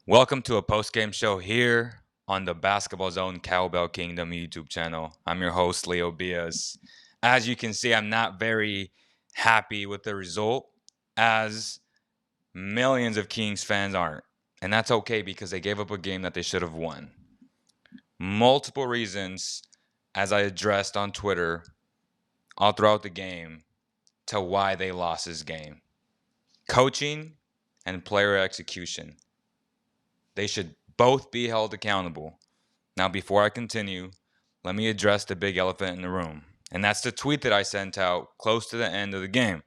Welcome to a post-game show here on the Basketball Zone Cowbell Kingdom YouTube channel. I'm your host, Leo Bias. As you can see, I'm not very happy with the result, as millions of Kings fans aren't. And that's okay because they gave up a game that they should have won. Multiple reasons, as I addressed on Twitter all throughout the game, to why they lost this game. Coaching and player execution. They should both be held accountable. Now, before I continue, let me address the big elephant in the room. And that's the tweet that I sent out close to the end of the game,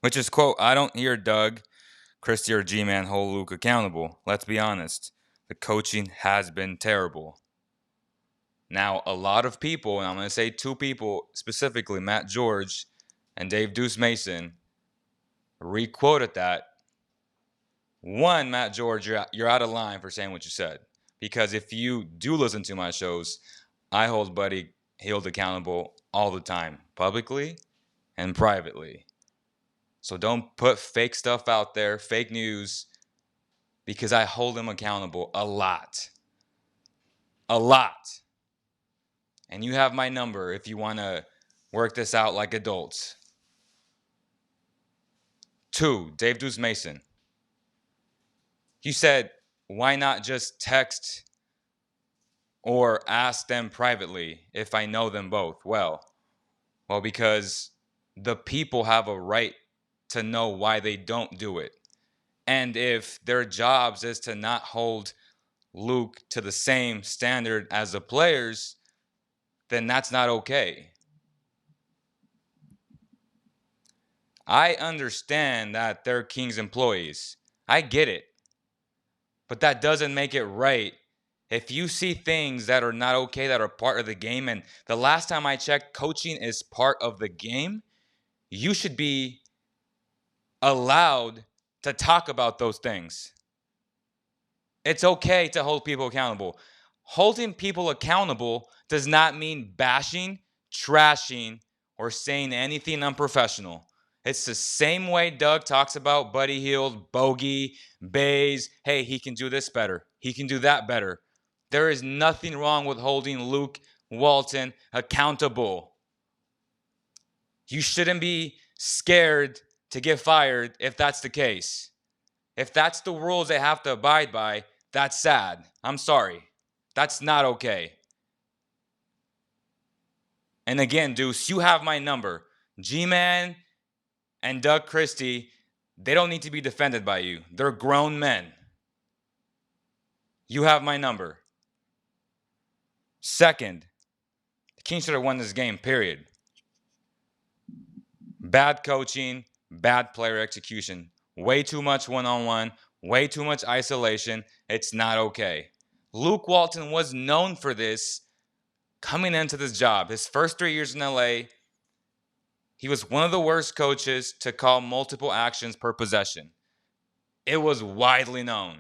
which is, quote, I don't hear Doug, Christie, or G-Man hold Luka accountable. Let's be honest. The coaching has been terrible. Now, a lot of people, and I'm going to say two people specifically, Matt George and Dave Deuce Mason, re-quoted that. One, Matt George, you're out of line for saying what you said. Because if you do listen to my shows, I hold Buddy Hield accountable all the time, publicly and privately. So don't put fake stuff out there, fake news, because I hold him accountable a lot. A lot. And you have my number if you want to work this out like adults. Two, Dave Deuce Mason. You said, why not just text or ask them privately if I know them both? Well, because the people have a right to know why they don't do it. And if their jobs is to not hold Luke to the same standard as the players, then that's not okay. I understand that they're Kings employees. I get it. But that doesn't make it right. If you see things that are not okay, that are part of the game, and the last time I checked, coaching is part of the game, you should be allowed to talk about those things. It's okay to hold people accountable. Holding people accountable does not mean bashing, trashing, or saying anything unprofessional. It's the same way Doug talks about Buddy Hield, Bogey, Bays. Hey, he can do this better. He can do that better. There is nothing wrong with holding Luke Walton accountable. You shouldn't be scared to get fired if that's the case. If that's the rules they have to abide by, that's sad. I'm sorry. That's not okay. And again, Deuce, you have my number. G-Man and Doug Christie, they don't need to be defended by you. They're grown men. You have my number. Second, the Kings should have won this game, period. Bad coaching, bad player execution. Way too much one-on-one, way too much isolation. It's not okay. Luke Walton was known for this coming into this job. His first 3 years in LA, he was one of the worst coaches to call multiple actions per possession. It was widely known.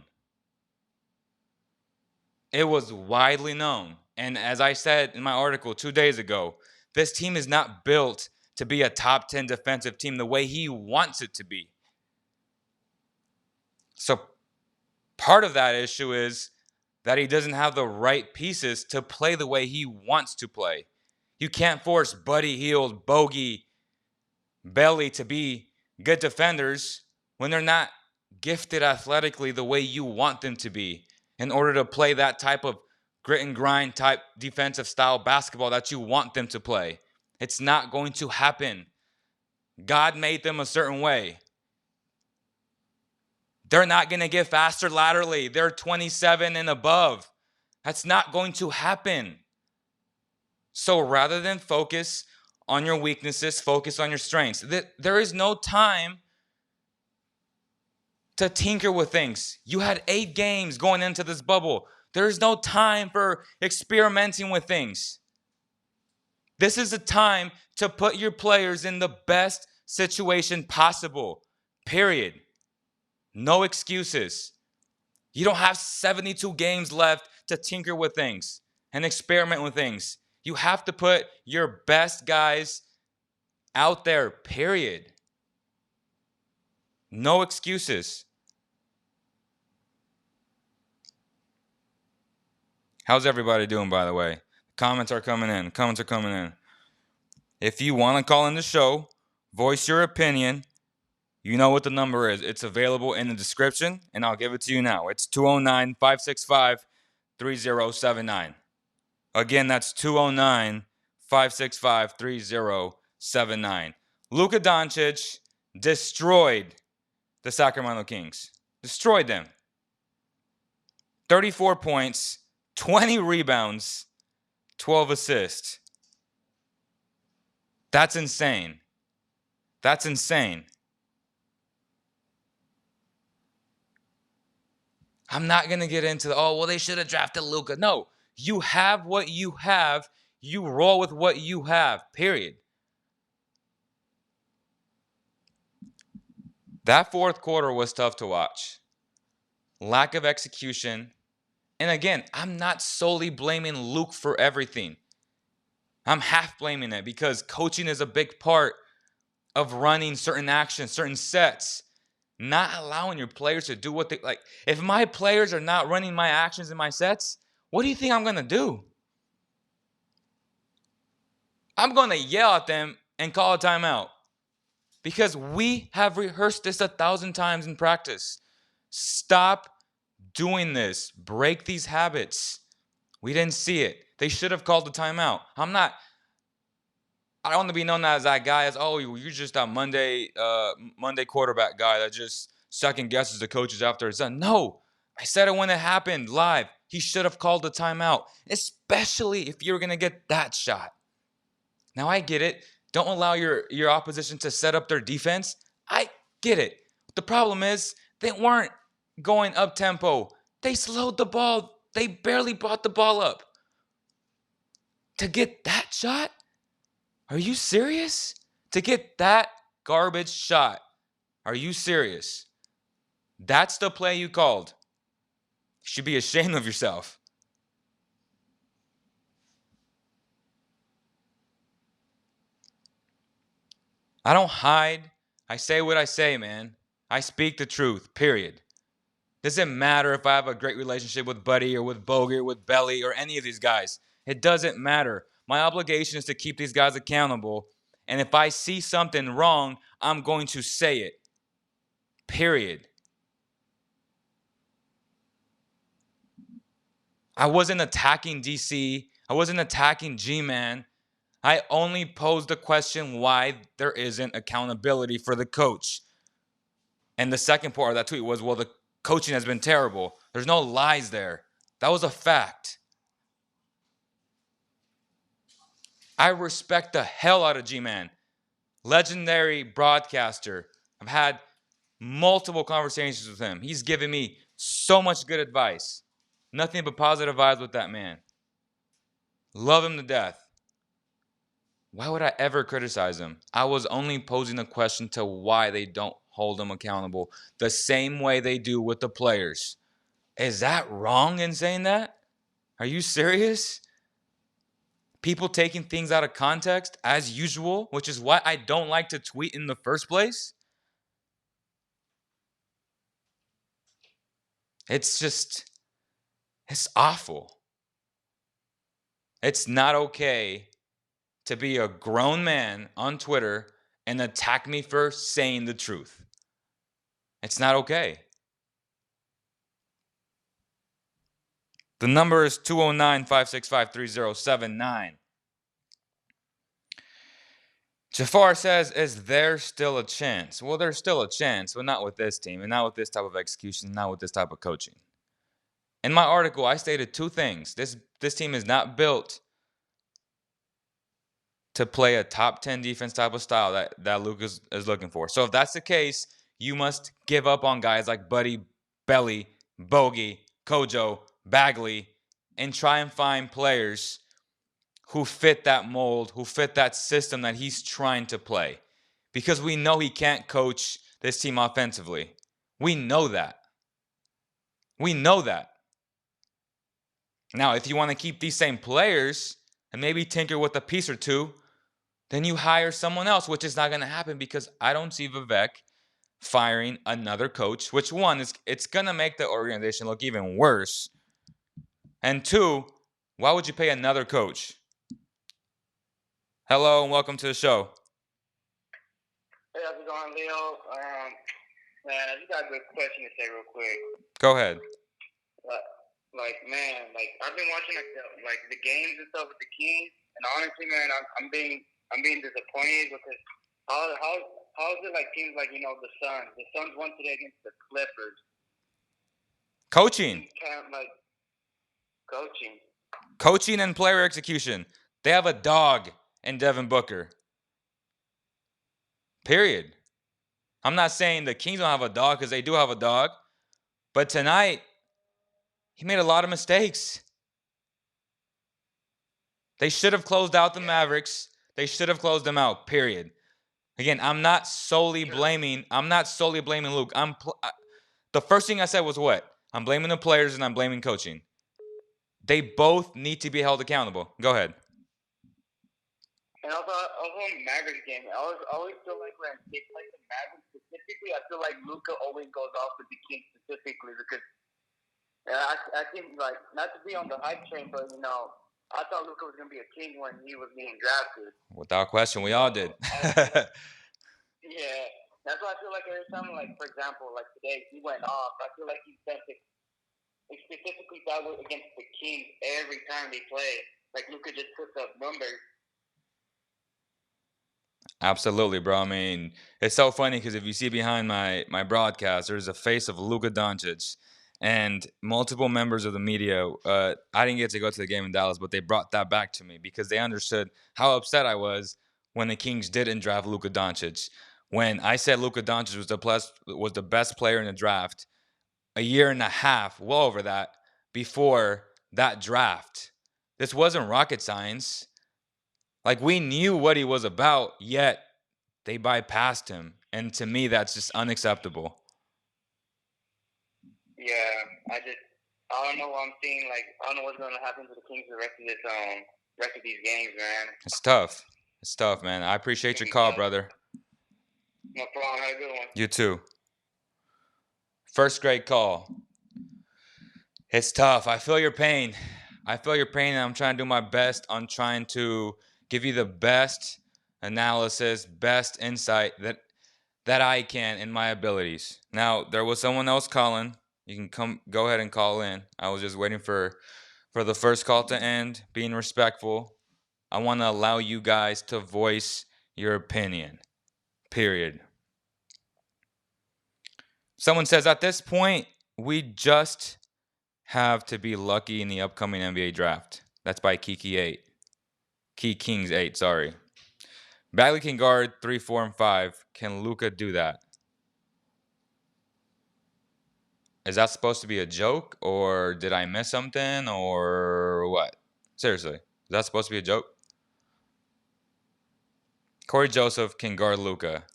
It was widely known. And as I said in my article 2 days ago, this team is not built to be a top 10 defensive team the way he wants it to be. So part of that issue is that he doesn't have the right pieces to play the way he wants to play. You can't force Buddy Hield, Bogey, Belly to be good defenders when they're not gifted athletically the way you want them to be in order to play that type of grit and grind type defensive style basketball that you want them to play. It's not going to happen. God made them a certain way. They're not going to get faster laterally. They're 27 and above. That's not going to happen. So rather than focus on your weaknesses, focus on your strengths. There is no time to tinker with things. You had 8 games going into this bubble. There is no time for experimenting with things. This is the time to put your players in the best situation possible. Period. No excuses. You don't have 72 games left to tinker with things and experiment with things. You have to put your best guys out there, period. No excuses. How's everybody doing, by the way? Comments are coming in. Comments are coming in. If you want to call in the show, voice your opinion, you know what the number is. It's available in the description, and I'll give it to you now. It's 209 565 3079. Again, that's 209 565 3079. Luka Doncic destroyed the Sacramento Kings. Destroyed them. 34 points, 20 rebounds, 12 assists. That's insane. That's insane. I'm not going to get into they should have drafted Luka. No, you have what you have. You roll with what you have, period. That fourth quarter was tough to watch. Lack of execution. And again, I'm not solely blaming Luke for everything. I'm half blaming it because coaching is a big part of running certain actions, certain sets. Not allowing your players to do what they like. If my players are not running my actions in my sets, what do you think I'm going to do? I'm going to yell at them and call a timeout because we have rehearsed this 1,000 times in practice. Stop doing this. Break these habits. We didn't see it. They should have called the timeout. I don't want to be known as that guy you're just that Monday quarterback guy that just second guesses the coaches after it's done. No, I said it when it happened live. He should have called the timeout, especially if you're going to get that shot. Now, I get it. Don't allow your opposition to set up their defense. I get it. The problem is they weren't going up tempo. They slowed the ball. They barely brought the ball up. To get that shot? Are you serious? To get that garbage shot? Are you serious? That's the play you called. You should be ashamed of yourself. I don't hide. I say what I say, man. I speak the truth, period. Doesn't matter if I have a great relationship with Buddy or with Bogey or with Belly or any of these guys. It doesn't matter. My obligation is to keep these guys accountable. And if I see something wrong, I'm going to say it. Period. I wasn't attacking DC. I wasn't attacking G-Man. I only posed the question why there isn't accountability for the coach. And the second part of that tweet was, the coaching has been terrible. There's no lies there. That was a fact. I respect the hell out of G-Man. Legendary broadcaster. I've had multiple conversations with him. He's given me so much good advice. Nothing but positive vibes with that man. Love him to death. Why would I ever criticize him? I was only posing a question to why they don't hold him accountable the same way they do with the players. Is that wrong in saying that? Are you serious? People taking things out of context as usual, which is why I don't like to tweet in the first place. It's awful. It's not okay to be a grown man on Twitter and attack me for saying the truth. It's not okay. The number is 209 565 3079. Jafar says, is there still a chance? Well, there's still a chance, but not with this team and not with this type of execution, not with this type of coaching. In my article, I stated two things. This team is not built to play a top 10 defense type of style that Luka is looking for. So if that's the case, you must give up on guys like Buddy, Belly, Bogey, Kojo, Bagley, and try and find players who fit that mold, who fit that system that he's trying to play. Because we know he can't coach this team offensively. We know that. We know that. Now, if you want to keep these same players and maybe tinker with a piece or two, then you hire someone else, which is not going to happen because I don't see Vivek firing another coach, which one, it's going to make the organization look even worse. And two, Why would you pay another coach? Hello and welcome to the show. Hey, how's it going, Leo? Man, I just got a good question to say real quick. Go ahead. I've been watching the games and stuff with the Kings, and honestly, man, I'm being disappointed because how is it like teams like the Suns? The Suns won today against the Clippers. Coaching. Coaching and player execution. They have a dog in Devin Booker. Period. I'm not saying the Kings don't have a dog because they do have a dog, but tonight he made a lot of mistakes. They should have closed out the Mavericks. They should have closed them out. Period. Again, I'm not solely blaming Luke. The first thing I said was what? I'm blaming the players and I'm blaming coaching. They both need to be held accountable. Go ahead. And also in Mavericks game, I always feel like when they play the Mavericks specifically, I feel like Luka always goes off with the Kings specifically because I think, like, not to be on the hype train, but I thought Luka was gonna be a king when he was being drafted. Without question, we all did. Yeah, that's why I feel like every time, like, for example, like today he went off. I feel like he spent it specifically that way against the Kings every time they play. Like Luka just puts up numbers. Absolutely, bro. I mean, it's so funny because if you see behind my broadcast, there's a face of Luka Doncic, and multiple members of the media. I didn't get to go to the game in Dallas, but they brought that back to me because they understood how upset I was when the Kings didn't draft Luka Doncic. When I said Luka Doncic was the best player in the draft a year and a half, well over that, before that draft. This wasn't rocket science. Like, we knew what he was about, yet they bypassed him. And to me, that's just unacceptable. Yeah, I don't know what I'm seeing. Like, I don't know what's going to happen to the Kings the rest of these games, man. It's tough, man. I appreciate your call, brother. No problem. Have a good one. You too. First great call. It's tough. I feel your pain. And I'm trying to do my best on trying to give you the best analysis, best insight that I can in my abilities. Now, there was someone else calling. You can go ahead and call in. I was just waiting for the first call to end, being respectful. I want to allow you guys to voice your opinion. Period. Someone says at this point, we just have to be lucky in the upcoming NBA draft. That's by Kiki8. Key Kings 8, sorry. Bagley can guard 3, 4, and 5. Can Luka do that? Is that supposed to be a joke, or did I miss something, or what? Seriously, is that supposed to be a joke? Corey Joseph can guard Luka.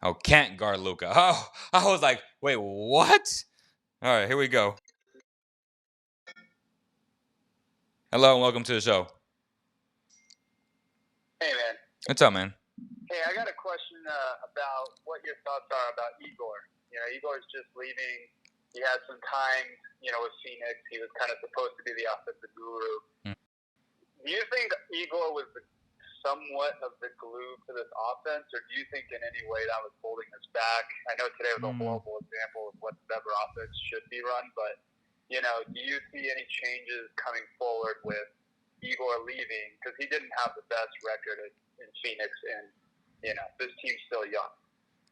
Oh, can't guard Luka. Oh, I was like, wait, what? All right, here we go. Hello and welcome to the show. Hey, man. What's up, man? Hey, I got a question about what your thoughts are about Igor. Igor's just leaving. He had some time, with Phoenix. He was kind of supposed to be the offensive guru. Do you think Igor was somewhat of the glue to this offense, or do you think in any way that was holding us back? I know today was a horrible example of whatever offense should be run, but, do you see any changes coming forward with Igor leaving? Because he didn't have the best record in Phoenix, and, this team's still young.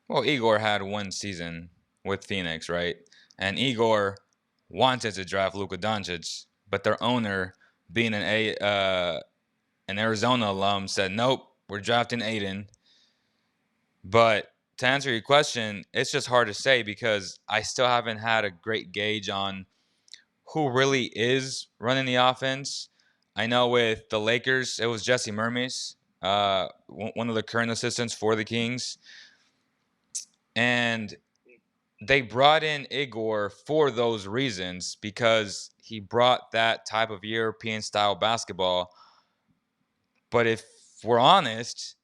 Well, Igor had one season with Phoenix, right? And Igor wanted to draft Luka Doncic, but their owner, being an Arizona alum, said, nope, we're drafting Aiden. But to answer your question, it's just hard to say because I still haven't had a great gauge on who really is running the offense. I know with the Lakers, it was Jesse Mermis, one of the current assistants for the Kings. And they brought in Igor for those reasons because he brought that type of European-style basketball. But if we're honest,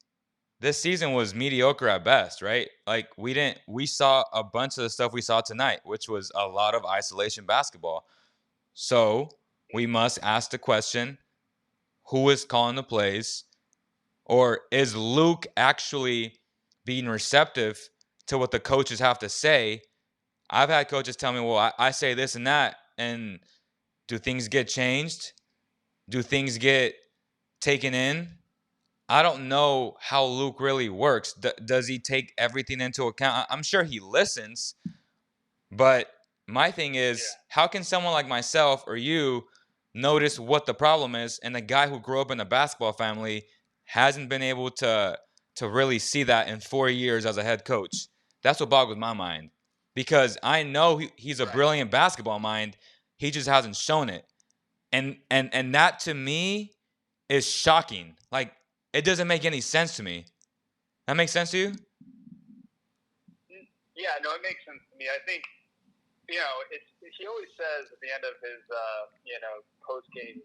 this season was mediocre at best, right? Like, we saw a bunch of the stuff we saw tonight, which was a lot of isolation basketball. So we must ask the question, who is calling the plays? Or is Luke actually being receptive to what the coaches have to say? I've had coaches tell me, well, I say this and that, and do things get changed? Do things get taken in? I don't know how Luke really works. Does he take everything into account? I'm sure he listens, but my thing is, how can someone like myself or you notice what the problem is, and the guy who grew up in a basketball family hasn't been able to really see that in 4 years as a head coach? That's what boggles my mind, because I know he's a brilliant basketball mind. He just hasn't shown it, and that to me is shocking. Like, it doesn't make any sense to me. That makes sense to you? Yeah, no, it makes sense to me. I think, he always says at the end of his, post-game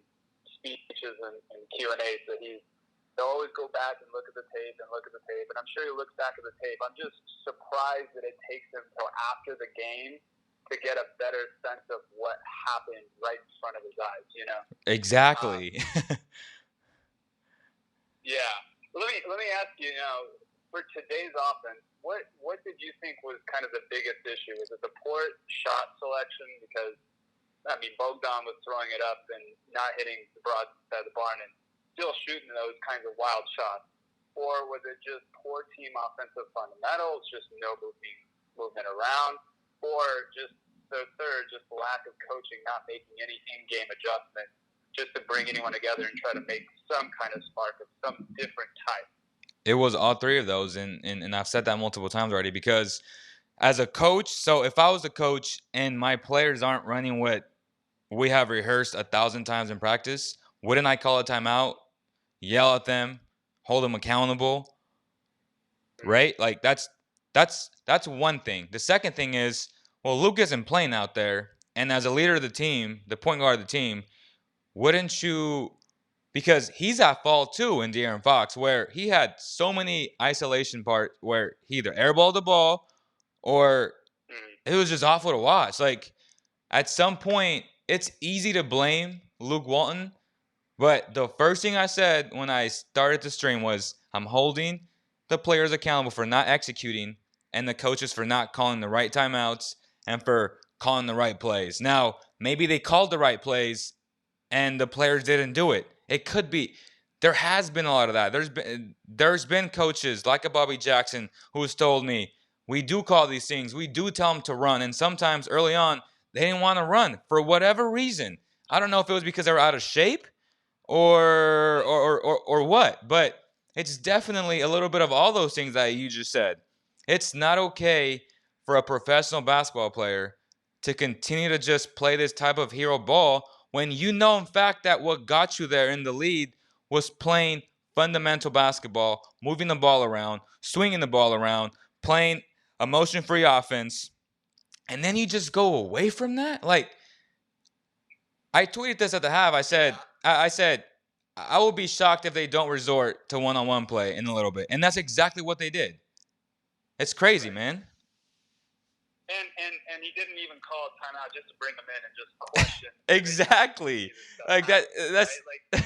speeches and Q&As that they'll always go back and look at the tape and look at the tape. And I'm sure he looks back at the tape. I'm just surprised that it takes him until after the game to get a better sense of what happened right in front of his eyes, Exactly. Yeah. Let me ask you, for today's offense, what did you think was kind of the biggest issue? Was it the poor shot selection? Because Bogdan was throwing it up and not hitting the broad side of the barn and still shooting those kinds of wild shots, or was it just poor team offensive fundamentals, just no movement around, or just the third, just lack of coaching, not making any in-game adjustments just to bring anyone together and try to make some kind of spark of some different type? It was all three of those, and I've said that multiple times already, because as a coach, so if I was a coach and my players aren't running what we have rehearsed 1,000 times in practice, wouldn't I call a timeout, yell at them, hold them accountable, right? Like, that's one thing. The second thing is, well, Luke isn't playing out there, and as a leader of the team, the point guard of the team, wouldn't you? Because he's at fault too in De'Aaron Fox, where he had so many isolation parts where he either airballed the ball or it was just awful to watch. Like, at some point, it's easy to blame Luke Walton, but the first thing I said when I started the stream was, I'm holding the players accountable for not executing and the coaches for not calling the right timeouts and for calling the right plays. Now, maybe they called the right plays and the players didn't do it. It could be. There has been a lot of that. There's been coaches like a Bobby Jackson who's told me, we do call these things. We do tell them to run, and sometimes early on they didn't want to run for whatever reason. I don't know if it was because they were out of shape or what, but it's definitely a little bit of all those things that you just said. It's not okay for a professional basketball player to continue to just play this type of hero ball when you know, in fact, that what got you there in the lead was playing fundamental basketball, moving the ball around, swinging the ball around, playing a motion-free offense, and then you just go away from that? Like, I tweeted this at the half. I said, I will be shocked if they don't resort to one-on-one play in a little bit. And that's exactly what they did. It's crazy, man. And he didn't even call a timeout just to bring them in and just question. Exactly. Like that. That's right? Like,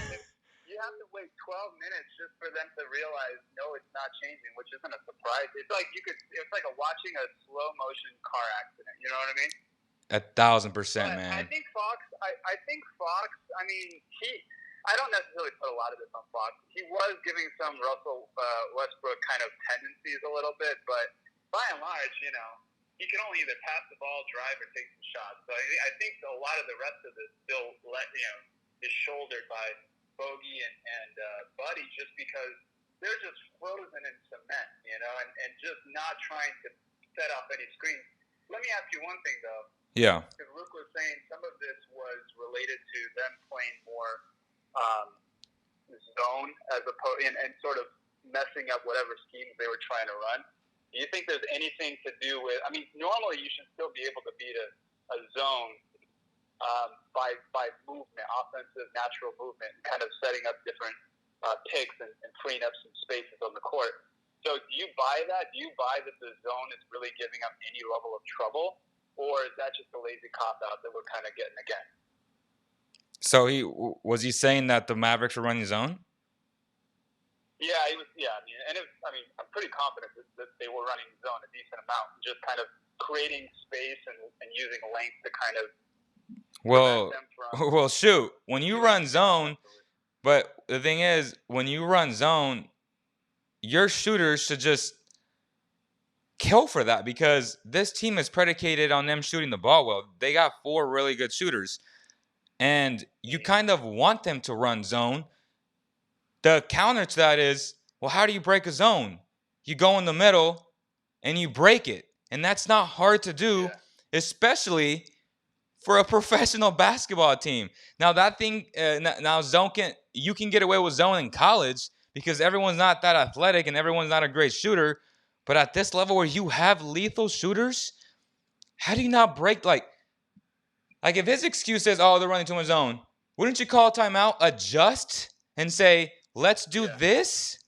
you have to wait 12 minutes just for them to realize, no, it's not changing, which isn't a surprise. It's like it's like watching a slow motion car accident. You know what I mean? 1,000%, man. I think Fox. I mean, I don't necessarily put a lot of this on Fox. He was giving some Russell Westbrook kind of tendencies a little bit, but by and large, he can only either pass the ball, drive, or take some shots. So I think a lot of the rest of this still is shouldered by Bogey and Buddy, just because they're just frozen in cement, and just not trying to set off any screens. Let me ask you one thing though. Yeah. Because Luke was saying some of this was related to them playing more zone as opposed and sort of messing up whatever schemes they were trying to run. Do you think there's anything to do with? I mean, normally you should still be able to beat a zone by movement, offensive natural movement, and kind of setting up different picks and freeing up some spaces on the court. So do you buy that? Do you buy that the zone is really giving up any level of trouble? Or is that just a lazy cop-out that we're kind of getting again? So was he saying that the Mavericks were running zone? Yeah, he was. Yeah, I'm pretty confident that they were running zone a decent amount, just kind of creating space and using length to kind of Well, prevent them from. well, shoot. When you run zone, but the thing is, when you run zone, your shooters should just kill for that because this team is predicated on them shooting the ball well. They got 4 really good shooters, and you kind of want them to run zone. The counter to that is, well, how do you break a zone? You go in the middle and you break it. And that's not hard to do, especially for a professional basketball team. Now that thing, now you can get away with zone in college because everyone's not that athletic and everyone's not a great shooter. But at this level where you have lethal shooters, how do you not break like if his excuse is, oh, they're running too much zone, wouldn't you call a timeout, adjust, and say, let's do this?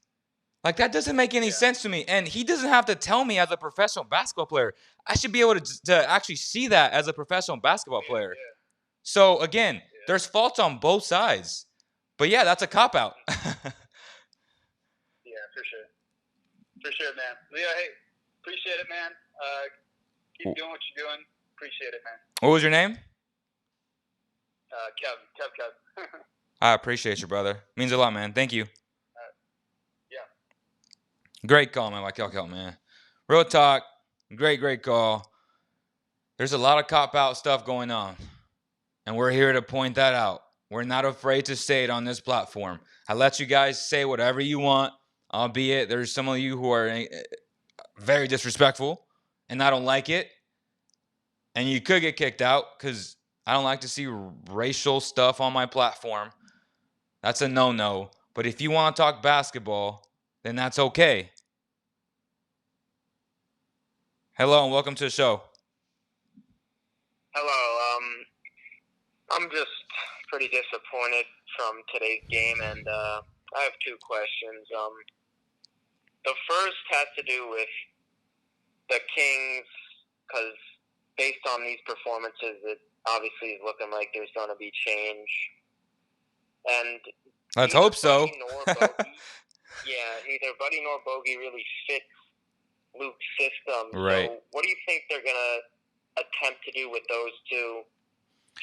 Like, that doesn't make any sense to me. And he doesn't have to tell me as a professional basketball player. I should be able to actually see that as a professional basketball player. So, again, there's faults on both sides. But, yeah, that's a cop-out. Yeah, for sure. For sure, man. Leo, hey, appreciate it, man. Keep doing what you're doing. Appreciate it, man. What was your name? Kev. I appreciate you, brother. Means a lot, man. Thank you. Yeah. Great call, man. Like y'all, man. Real talk. Great call. There's a lot of cop-out stuff going on. And we're here to point that out. We're not afraid to say it on this platform. I let you guys say whatever you want, albeit there's some of you who are very disrespectful, and I don't like it. And you could get kicked out because I don't like to see racial stuff on my platform. That's a no-no. But if you want to talk basketball, then that's okay. Hello and welcome to the show. Hello. I'm just pretty disappointed from today's game, and I have 2 questions. The first has to do with the Kings, because based on these performances, it obviously is looking like there's going to be change. And let's hope so. Neither Buddy nor Bogey really fits Luke's system. Right. So what do you think they're going to attempt to do with those 2?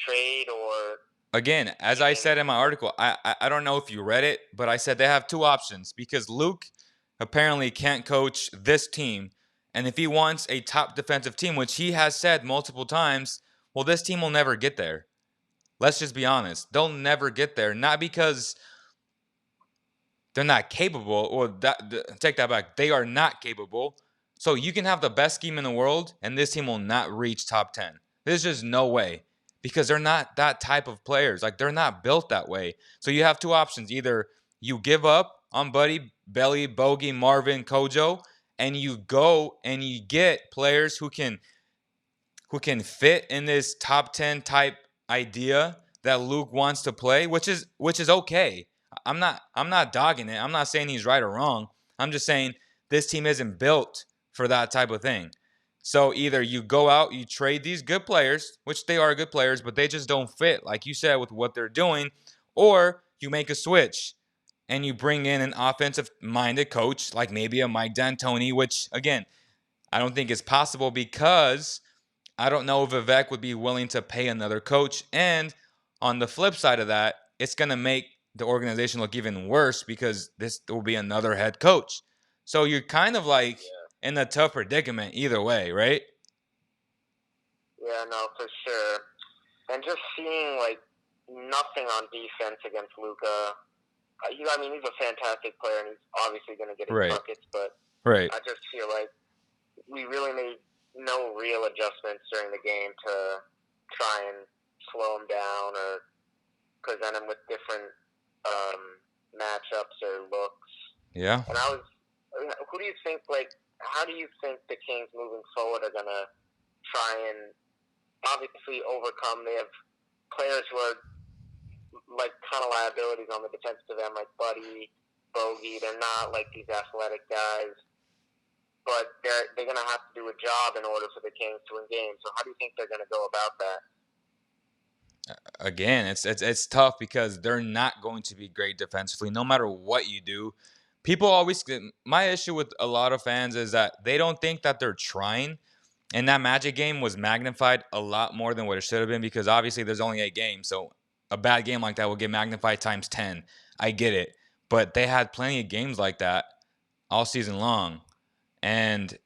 Trade or... Again, as I said in my article, I don't know if you read it, but I said they have 2 options because Luke apparently can't coach this team. And if he wants a top defensive team, which he has said multiple times, well, this team will never get there. Let's just be honest. They'll never get there. Not because they're not capable, or take that back. They are not capable. So you can have the best scheme in the world, and this team will not reach top 10. There's just no way. Because they're not that type of players. Like, they're not built that way. So you have 2 options. Either you give up on Buddy, Belly, Bogey, Marvin, Kojo, and you go and you get players who can fit in this top 10 type idea that Luke wants to play, which is okay. I'm not dogging it. I'm not saying he's right or wrong. I'm just saying this team isn't built for that type of thing. So either you go out, you trade these good players, which they are good players, but they just don't fit, like you said, with what they're doing, or you make a switch and you bring in an offensive-minded coach, like maybe a Mike D'Antoni, which, again, I don't think is possible because I don't know if Vivek would be willing to pay another coach. And on the flip side of that, it's going to make the organization look even worse because this will be another head coach. So you're kind of like in a tough predicament either way, right? Yeah, no, for sure. And just seeing, like, nothing on defense against Luka. He's a fantastic player, and he's obviously going to get his buckets, but I just feel like we really made no real adjustments during the game to try and slow him down or present him with different matchups or looks. Yeah. And who do you think, how do you think the Kings moving forward are going to try and obviously overcome? They have players who are like kind of liabilities on the defensive end, like Buddy, Bogey. They're not like these athletic guys, but they're going to have to do a job in order for the Kings to win games. So how do you think they're going to go about that? Again, it's tough because they're not going to be great defensively no matter what you do. People always, my issue with a lot of fans is that they don't think that they're trying. And that Magic game was magnified a lot more than what it should have been because obviously there's only 8 games. So a bad game like that will get magnified times 10. I get it. But they had plenty of games like that all season long. And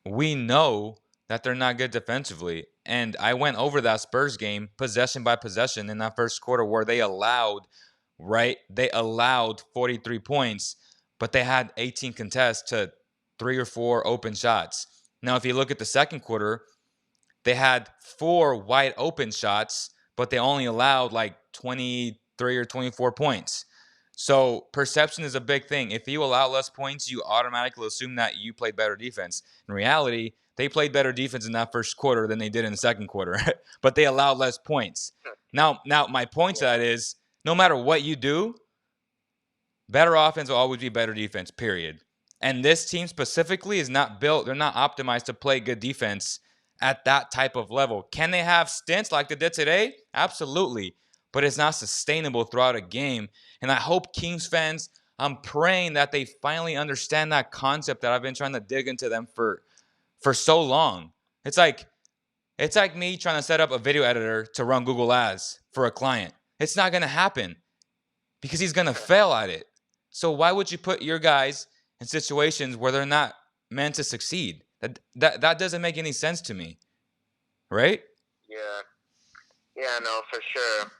we know that they're not good defensively. And I went over that Spurs game possession by possession in that first quarter where they allowed 43 points, but they had 18 contests to 3 or 4 open shots. Now, if you look at the second quarter, they had 4 wide open shots, but they only allowed like 23 or 24 points. So perception is a big thing. If you allow less points, you automatically assume that you played better defense. In reality, they played better defense in that first quarter than they did in the second quarter, but they allowed less points. Now, my point to that is, no matter what you do, better offense will always be better defense, period. And this team specifically is not built, they're not optimized to play good defense at that type of level. Can they have stints like they did today? Absolutely. But it's not sustainable throughout a game. And I hope Kings fans, I'm praying that they finally understand that concept that I've been trying to dig into them for so long. It's like me trying to set up a video editor to run Google Ads for a client. It's not going to happen because he's going to fail at it. So why would you put your guys in situations where they're not meant to succeed? That doesn't make any sense to me, right? Yeah, no, for sure.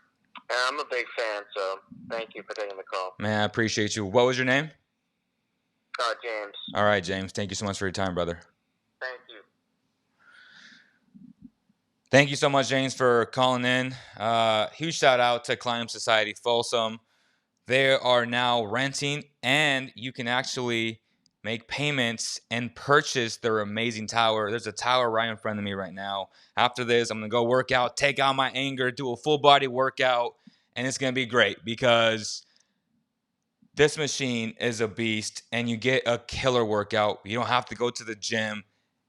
I'm a big fan, so thank you for taking the call. Man, I appreciate you. What was your name? James. All right, James. Thank you so much for your time, brother. Thank you. Thank you so much, James, for calling in. Huge shout out to Climb Society Folsom. They are now renting, and you can actually make payments and purchase their amazing tower. There's a tower right in front of me right now. After this, I'm going to go work out, take out my anger, do a full body workout, and it's going to be great because this machine is a beast, and you get a killer workout. You don't have to go to the gym.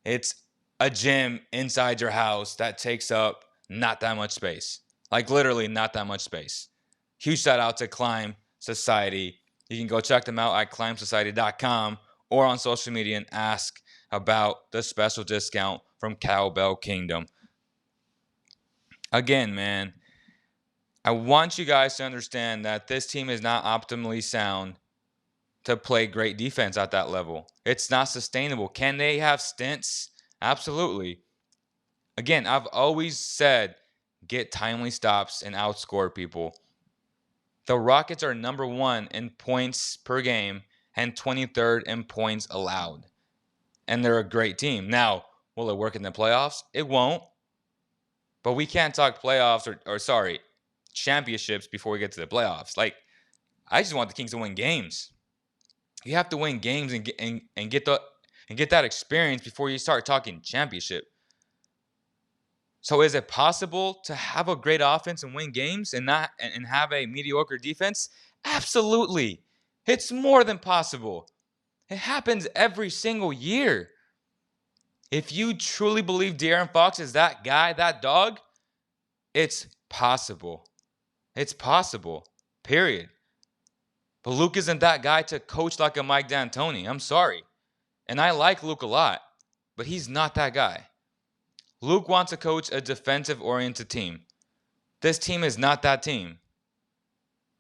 It's a gym inside your house that takes up not that much space. Like literally not that much space. Huge shout out to Climb Society. You can go check them out at climbsociety.com or on social media and ask about the special discount from Cowbell Kingdom. Again, man, I want you guys to understand that this team is not optimally sound to play great defense at that level. It's not sustainable. Can they have stints? Absolutely. Again, I've always said get timely stops and outscore people. The Rockets are number 1 in points per game and 23rd in points allowed. And they're a great team. Now, will it work in the playoffs? It won't. But we can't talk playoffs or championships before we get to the playoffs. Like, I just want the Kings to win games. You have to win games and get that experience before you start talking championship. So is it possible to have a great offense and win games and have a mediocre defense? Absolutely. It's more than possible. It happens every single year. If you truly believe De'Aaron Fox is that guy, that dog, it's possible. It's possible. Period. But Luke isn't that guy to coach like a Mike D'Antoni. I'm sorry. And I like Luke a lot, but he's not that guy. Luke wants to coach a defensive-oriented team. This team is not that team.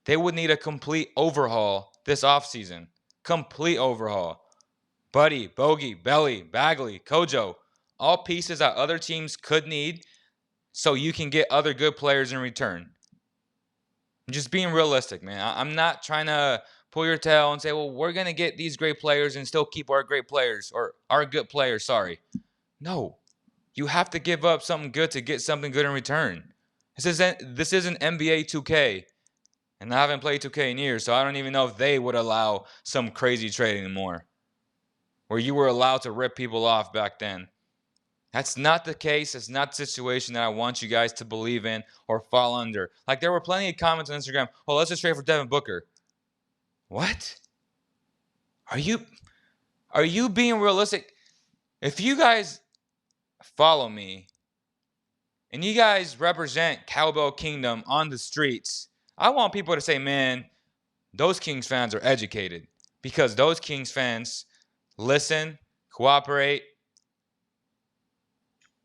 They would need a complete overhaul this offseason. Complete overhaul. Buddy, Bogey, Belly, Bagley, Kojo, all pieces that other teams could need so you can get other good players in return. I'm just being realistic, man. I'm not trying to pull your tail and say, well, we're going to get these great players and still keep our great players or our good players, sorry. No. You have to give up something good to get something good in return. This isn't NBA 2K. And I haven't played 2K in years, so I don't even know if they would allow some crazy trade anymore. Where you were allowed to rip people off back then. That's not the case. It's not the situation that I want you guys to believe in or fall under. Like, there were plenty of comments on Instagram, oh, let's just trade for Devin Booker. What? Are you being realistic? If you guys follow me, and you guys represent Cowbell Kingdom on the streets, I want people to say, man, those Kings fans are educated, because those Kings fans listen, cooperate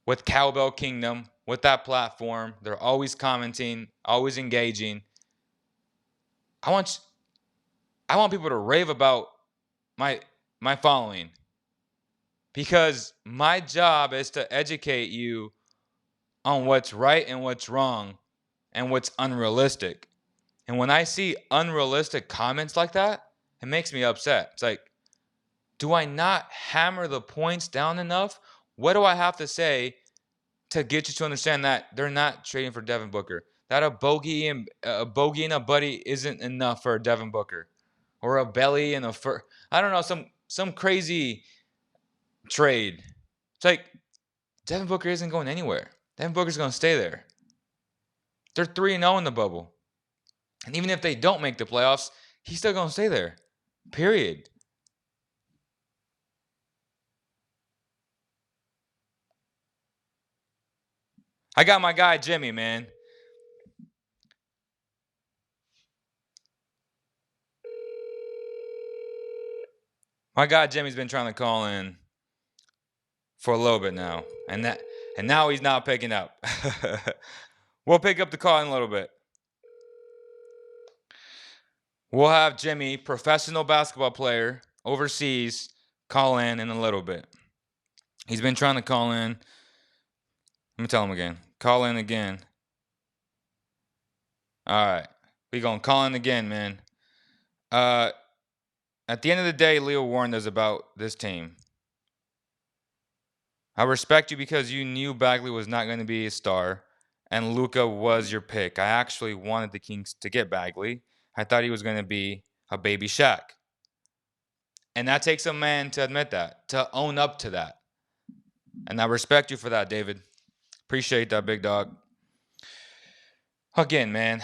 with Cowbell Kingdom, with that platform. They're always commenting, always engaging. I want people to rave about my following, because my job is to educate you on what's right and what's wrong and what's unrealistic. And when I see unrealistic comments like that, it makes me upset. It's like, do I not hammer the points down enough? What do I have to say to get you to understand that they're not trading for Devin Booker? That a bogey and a buddy isn't enough for a Devin Booker, or a belly and a fur. I don't know, some crazy trade. It's like, Devin Booker isn't going anywhere. Devin Booker's going to stay there. They're 3-0 in the bubble. And even if they don't make the playoffs, he's still going to stay there. Period. I got my guy Jimmy, man. My guy Jimmy's been trying to call in for a little bit now, and now he's not picking up. We'll pick up the call in a little bit. We'll have Jimmy, professional basketball player overseas, call in a little bit. He's been trying to call in. Let me tell him again. Call in again. All right. We gonna call in again, man. At the end of the day, Leo warned us about this team. I respect you because you knew Bagley was not going to be a star, and Luka was your pick. I actually wanted the Kings to get Bagley. I thought he was going to be a baby Shaq. And that takes a man to admit that, to own up to that. And I respect you for that, David. Appreciate that, big dog. Again, man,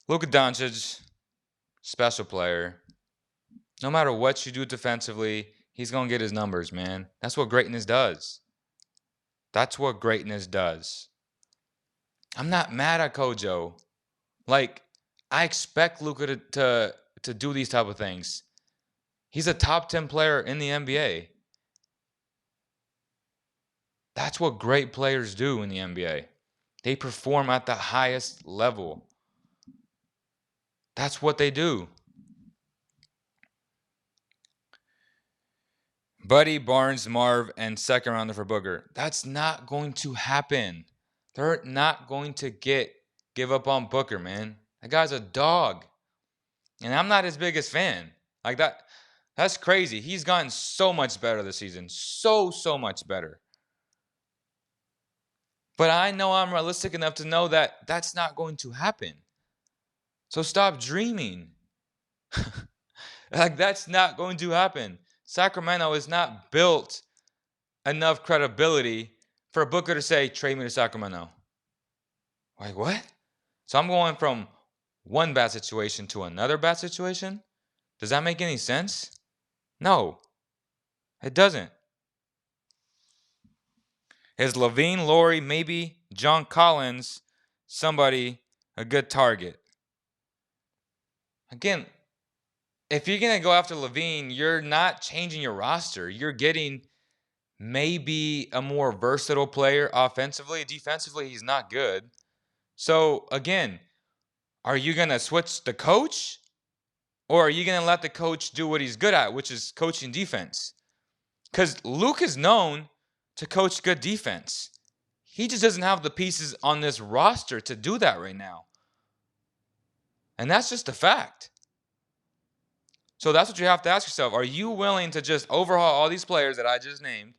Luka Doncic, special player. No matter what you do defensively, he's going to get his numbers, man. That's what greatness does. That's what greatness does. I'm not mad at Kojo. Like, I expect Luka to do these type of things. He's a top 10 player in the NBA. That's what great players do in the NBA. They perform at the highest level. That's what they do. Buddy, Barnes, Marv, and second rounder for Booker. That's not going to happen. They're not going to give up on Booker, man. That guy's a dog. And I'm not his biggest fan. Like that's crazy. He's gotten so much better this season. So much better. But I know I'm realistic enough to know that that's not going to happen. So stop dreaming. Like, that's not going to happen. Sacramento is not built enough credibility for Booker to say, trade me to Sacramento. Like, what? So I'm going from one bad situation to another bad situation? Does that make any sense? No, it doesn't. Is Levine, Laurie, maybe John Collins, somebody, a good target? Again, if you're going to go after Levine, you're not changing your roster. You're getting maybe a more versatile player offensively. Defensively, he's not good. So, again, are you going to switch the coach? Or are you going to let the coach do what he's good at, which is coaching defense? Because Luke is known to coach good defense. He just doesn't have the pieces on this roster to do that right now. And that's just a fact. So that's what you have to ask yourself. Are you willing to just overhaul all these players that I just named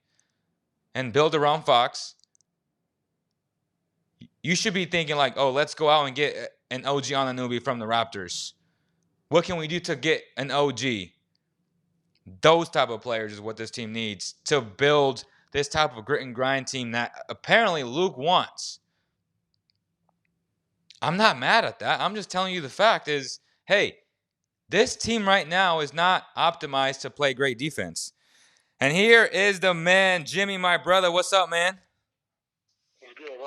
and build around Fox? You should be thinking like, oh, let's go out and get an OG Anunoby from the Raptors. What can we do to get an OG? Those type of players is what this team needs to build this type of grit and grind team that apparently Luke wants. I'm not mad at that. I'm just telling you the fact is, hey, this team right now is not optimized to play great defense. And here is the man, Jimmy, my brother. What's up, man? He's good.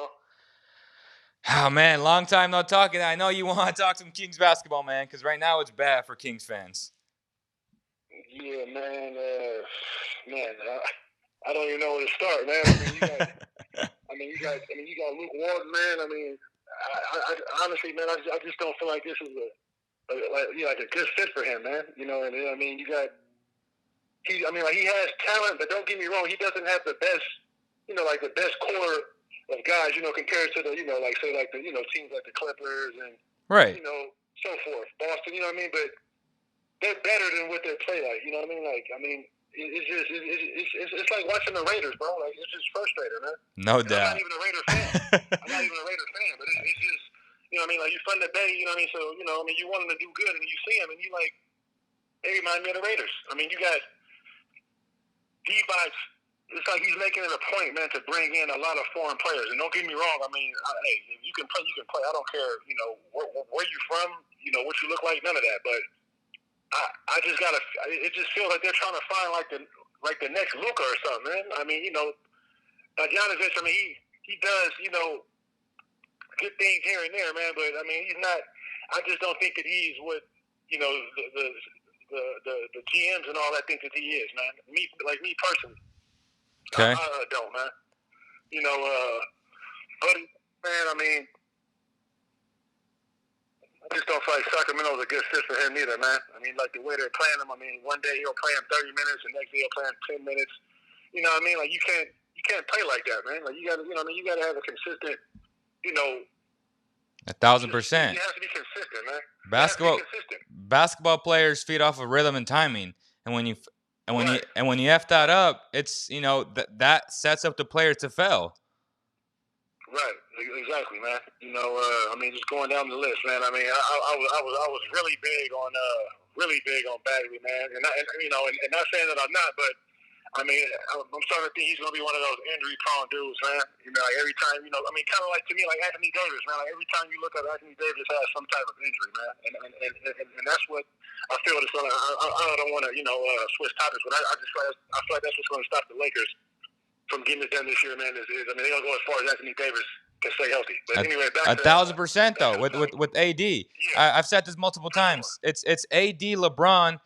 Oh, man, long time no talking. I know you want to talk some Kings basketball, man, because right now it's bad for Kings fans. Yeah, man. I don't even know where to start, man. You got Luke Walton, man. I honestly, man, I just don't feel like this is a good fit for him, man. You know, and I mean, he has talent, but don't get me wrong, he doesn't have the best, the best core of guys, compared to the, teams like the Clippers and, right, so forth. Boston, you know what I mean? But they're better than what they play like, you know what I mean? It's like watching the Raiders, bro. Like, it's just frustrating, man. No doubt. I'm not even a Raider fan. But it's just, you know what I mean? Like, you're from the Bay, you know what I mean? So, you want them to do good, and you see them, and you like, they remind me of the Raiders. I mean, you got D-Bots. It's like he's making it a point, man, to bring in a lot of foreign players. And don't get me wrong. I mean, hey, if you can play, you can play. I don't care, where you from, what you look like, none of that. But I just gotta. It just feels like they're trying to find like the next Luka or something, man. I mean, Giannis, I mean, he does, good things here and there, man. But I mean, he's not. I just don't think that he's what the GMs and all that think that he is, man. Me personally. Okay. I don't, man. Buddy, man, I mean, I just don't feel like Sacramento's a good fit for him either, man. I mean, like the way they're playing him, I mean, one day he'll play him 30 minutes, the next day he'll play him 10 minutes. You know what I mean? Like, you can't play like that, man. Like, you gotta, you gotta have a consistent, 1,000%. You have to be consistent, man. Basketball players feed off of rhythm and timing, and when you f that up, it's that sets up the player to fail. Right, exactly, man. I mean, just going down the list, man. I mean, I was really big on Bagley, man, and not saying that I'm not, but I mean, I'm starting to think he's going to be one of those injury-prone dudes, man. Like every time, I mean, kind of like to me, like Anthony Davis, man. Like every time you look at Anthony Davis, has some type of injury, man. And that's what I feel is going to. I don't want to, switch topics, but I feel like that's what's going to stop the Lakers from getting it done this year, man. I mean, they're going to go as far as Anthony Davis can stay healthy. But anyway, back to 1,000% though with AD. Yeah. I've said this multiple times. Sure. It's AD, LeBron.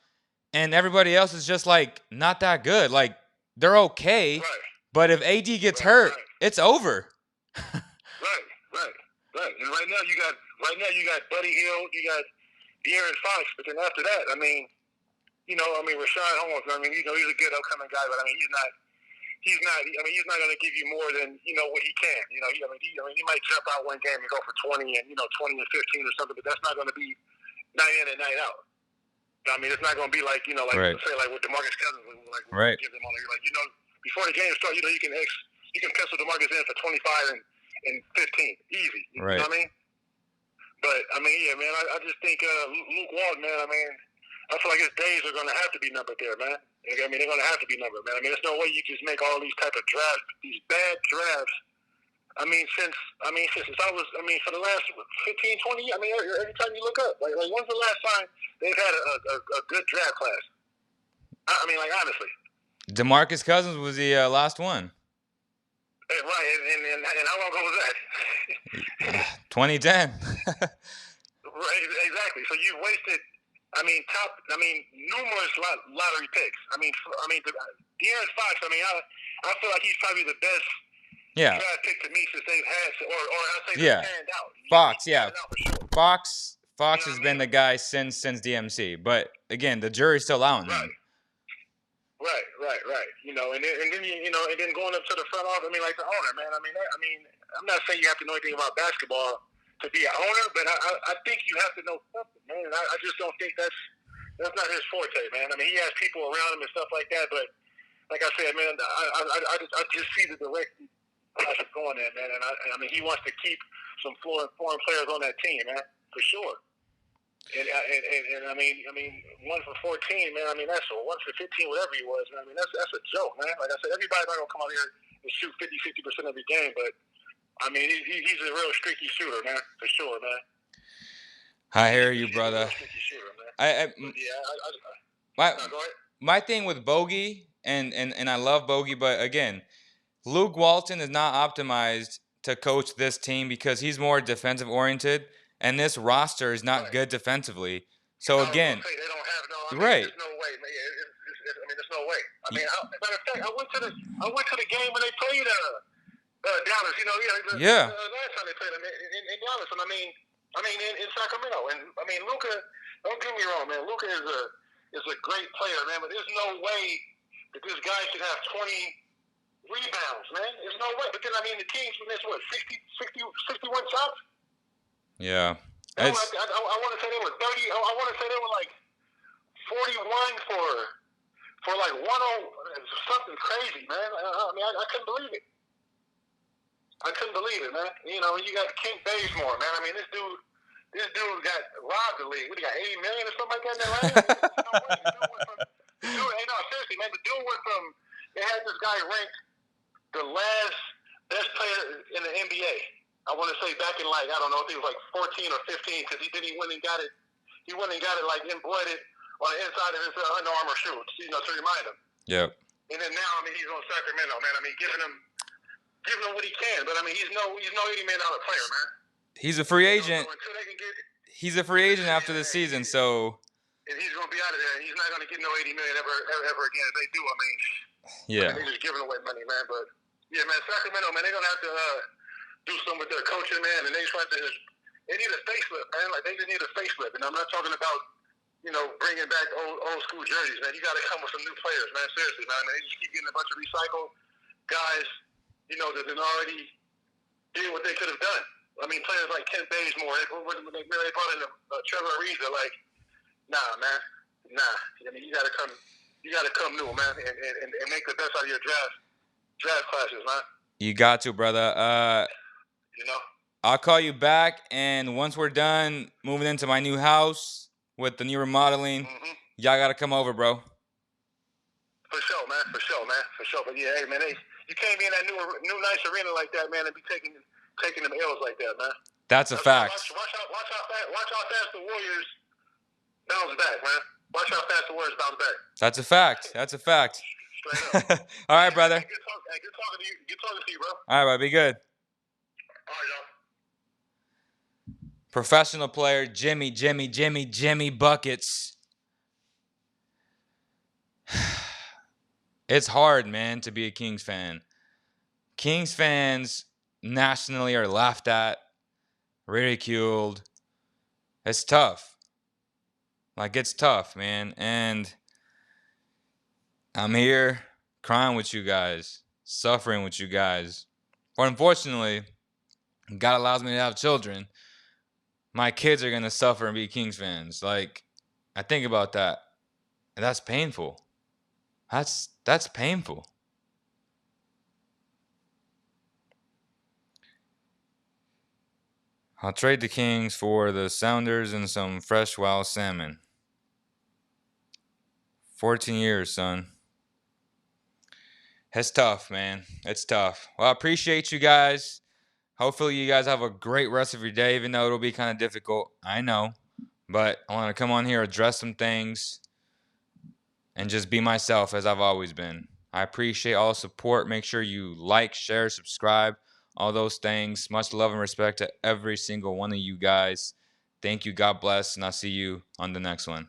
And everybody else is just like not that good. Like they're okay, right. But if AD gets hurt, it's over. Right. And right now you got Buddy Hield, you got De'Aaron Fox, but then after that, I mean, Rashawn Holmes. I mean, he's a good upcoming guy, but I mean, he's not. I mean, he's not going to give you more than what he can. He might jump out one game and go for 20 and 20 and 15 or something, but that's not going to be night in and night out. I mean, it's not going to be like, right. Say, like with DeMarcus Cousins, like right. Give them on there. Like, before the game starts, you can pencil DeMarcus in for 25 and 15, easy. You right. know what I mean? But I mean, yeah, man. I just think Luke Walton, man. I mean, I feel like his days are going to have to be numbered there, man. I mean, they're going to have to be numbered, man. I mean, there's no way you just make all these type of drafts, these bad drafts. I mean, since I was, for the last 15, 20 years, I mean, every time you look up, like when's the last time they've had a good draft class? I mean, like, honestly. DeMarcus Cousins was the last one. Right, and how long ago was that? 2010. Right, exactly. So you wasted, numerous lottery picks. I mean, De'Aaron Fox, I feel like he's probably the best. Yeah. Draft pick to me since they've had, or I'll say yeah. Stand out. Fox, yeah. Sure. Fox has been the guy since DMC, but again, the jury's still out on him. Right. And then going up to the front office. I mean, like the owner, man. I mean, I'm not saying you have to know anything about basketball to be an owner, but I think you have to know something, man. And I just don't think that's not his forte, man. I mean, he has people around him and stuff like that, but like I said, man, I just see the direction going there, man. And I mean, he wants to keep some foreign players on that team, man, for sure. And I mean, 1 for 14, man. I mean, that's 1 for 15, whatever he was. Man. I mean, that's a joke, man. Like I said, everybody's not gonna come out here and shoot 50% every game, but I mean, he's a real streaky shooter, man, for sure, man. I hear you, brother. My thing with Bogey, and I love Bogey, but again, Luke Walton is not optimized to coach this team because he's more defensive oriented, and this roster is not good defensively. So again, they don't have right. There's no way, man. There's no way. Matter of fact, I went to the game when they played Dallas. Last time they played in Dallas, and in Sacramento, and Luka. Don't get me wrong, man. Luka is a great player, man. But there's no way that this guy should have 20 rebounds, man. There's no way. But then the Kings missed what 61 shots. Yeah. I want to say they were 30. I want to say they were like 41 for like 10 something crazy, man. I couldn't believe it. I couldn't believe it, man. You got Kent Bazemore, man. This dude got robbed the league. What, he got $80 million or something like that in that last? Seriously, man. The dude went from, they had this guy ranked the last best player in the NBA. I want to say back in I don't know if he was like 14 or 15 because he went and got it. He went and got it like embroidered on the inside of his Under Armour shoes, to remind him. Yep. And then now, he's on Sacramento, man. Giving him what he can, but he's no $80 million player, man. He's a free agent. He's a free agent after the season, so. And he's going to be out of there. He's not going to get no $80 million ever again. If they do, yeah. They're just giving away money, man. But yeah, man, Sacramento, man, they're going to have to do something with their coaching, man. And they need a facelift, man. Like they just need a facelift. And I'm not talking about bringing back old school jerseys, man. You got to come with some new players, man. Seriously, man. They just keep getting a bunch of recycled guys, that didn't already did what they could have done. Players like Kent Bazemore, when they brought in Trevor Ariza, like, nah, man, nah. You got to come new, man, and make the best out of your draft classes, man. You got to, brother. I'll call you back, and once we're done moving into my new house with the new remodeling, y'all got to come over, bro. For sure, man. But yeah, hey, man, you can't be in that new nice arena like that, man, and be taking them L's like that, man. That's a fact. Watch how fast the Warriors bounce back, man. Watch how fast the Warriors bounce back. That's a fact. Straight up. All right, brother. Good talking to you. Good talking to you, bro. All right, bro. Be good. All right, y'all. Professional player, Jimmy Buckets. It's hard, man, to be a Kings fan. Kings fans nationally are laughed at, ridiculed. It's tough. It's tough, man. And I'm here crying with you guys, suffering with you guys. But unfortunately, God allows me to have children. My kids are going to suffer and be Kings fans. I think about that. And that's painful. That's painful. I'll trade the Kings for the Sounders and some fresh wild salmon. 14 years, son. It's tough, man. It's tough. Well, I appreciate you guys. Hopefully you guys have a great rest of your day, even though it'll be kind of difficult. I know. But I want to come on here, address some things, and just be myself as I've always been. I appreciate all the support. Make sure you like, share, subscribe, all those things. Much love and respect to every single one of you guys. Thank you. God bless. And I'll see you on the next one.